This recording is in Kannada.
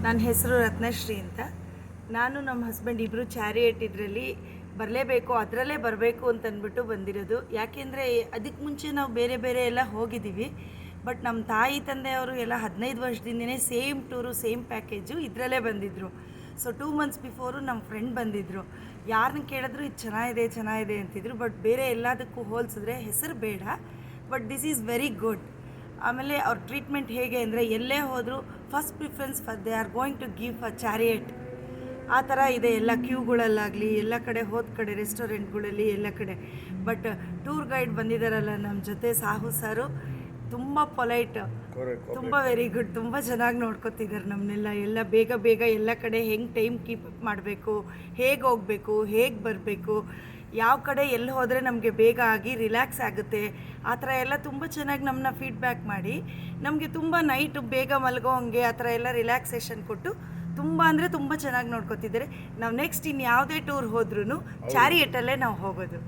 ನನ್ನ ಹೆಸರು ರತ್ನಶ್ರೀ ಅಂತ. ನಾನು ನಮ್ಮ ಹಸ್ಬೆಂಡ್ ಇಬ್ಬರು ಚಾರಿಯೇಟ್ ಇದರಲ್ಲಿ ಬರಲೇಬೇಕು, ಅದರಲ್ಲೇ ಬರಬೇಕು ಅಂತಂದ್ಬಿಟ್ಟು ಬಂದಿರೋದು. ಯಾಕೆಂದರೆ ಅದಕ್ಕೆ ಮುಂಚೆ ನಾವು ಬೇರೆ ಬೇರೆ ಎಲ್ಲ ಹೋಗಿದ್ದೀವಿ. ಬಟ್ ನಮ್ಮ ತಾಯಿ ತಂದೆಯವರು ಎಲ್ಲ 15 ವರ್ಷದಿಂದನೇ ಸೇಮ್ ಟೂರು ಸೇಮ್ ಪ್ಯಾಕೇಜು ಇದರಲ್ಲೇ ಬಂದಿದ್ದರು. ಸೊ 2 ಮಂತ್ಸ್ ಬಿಫೋರು ನಮ್ಮ ಫ್ರೆಂಡ್ ಬಂದಿದ್ದರು. ಯಾರನ್ನ ಕೇಳಿದ್ರು ಇದು ಚೆನ್ನಾಗಿದೆ ಅಂತಿದ್ರು. ಬಟ್ ಬೇರೆ ಎಲ್ಲದಕ್ಕೂ ಹೋಲಿಸಿದ್ರೆ ಹೆಸರು ಬೇಡ, but this is very good. ಆಮೇಲೆ ಅವ್ರ ಟ್ರೀಟ್ಮೆಂಟ್ ಹೇಗೆ ಅಂದರೆ, ಎಲ್ಲೇ ಹೋದರೂ first preference they are going to give a chariot. ಆ ಥರ ಇದೆ ಎಲ್ಲ ಕ್ಯೂಗಳಲ್ಲಾಗಲಿ, ಎಲ್ಲ ಕಡೆ ಹೋದ ಕಡೆ ರೆಸ್ಟೋರೆಂಟ್ಗಳಲ್ಲಿ ಎಲ್ಲ ಕಡೆ. ಬಟ್ ಟೂರ್ ಗೈಡ್ ಬಂದಿದ್ದಾರಲ್ಲ ನಮ್ಮ ಜೊತೆ, ಸಾಹು ಸರು, ತುಂಬ ಪೊಲೈಟ್, ತುಂಬ ವೆರಿ ಗುಡ್, ತುಂಬ ಚೆನ್ನಾಗಿ ನೋಡ್ಕೊತಿದ್ದಾರೆ ನಮ್ಮನ್ನೆಲ್ಲ. ಎಲ್ಲ ಬೇಗ ಎಲ್ಲ ಕಡೆ ಹೆಂಗೆ ಟೈಮ್ ಕೀಪ್ ಅಪ್ ಮಾಡಬೇಕು, ಹೇಗೆ ಹೋಗಬೇಕು, ಹೇಗೆ ಬರಬೇಕು, ಯಾವ ಕಡೆ ಎಲ್ಲಿ ಹೋದರೆ ನಮಗೆ ಬೇಗ ಆಗಿ ರಿಲ್ಯಾಕ್ಸ್ ಆಗುತ್ತೆ, ಆ ಥರ ಎಲ್ಲ ತುಂಬ ಚೆನ್ನಾಗಿ ನಮ್ಮನ್ನ ಫೀಡ್ಬ್ಯಾಕ್ ಮಾಡಿ ನಮಗೆ ತುಂಬ ನೈಟು ಬೇಗ ಮಲಗೋ ಹಂಗೆ ಆ ಥರ ಎಲ್ಲ ರಿಲ್ಯಾಕ್ಸೇಷನ್ ಕೊಟ್ಟು ತುಂಬ ಅಂದರೆ ತುಂಬ ಚೆನ್ನಾಗಿ ನೋಡ್ಕೊತಿದ್ದಾರೆ. ನಾವು ನೆಕ್ಸ್ಟ್ ಇನ್ನು ಯಾವುದೇ ಟೂರ್ ಹೋದ್ರೂ ಚಾರಿಯೇಟಲ್ಲೇ ನಾವು ಹೋಗೋದು.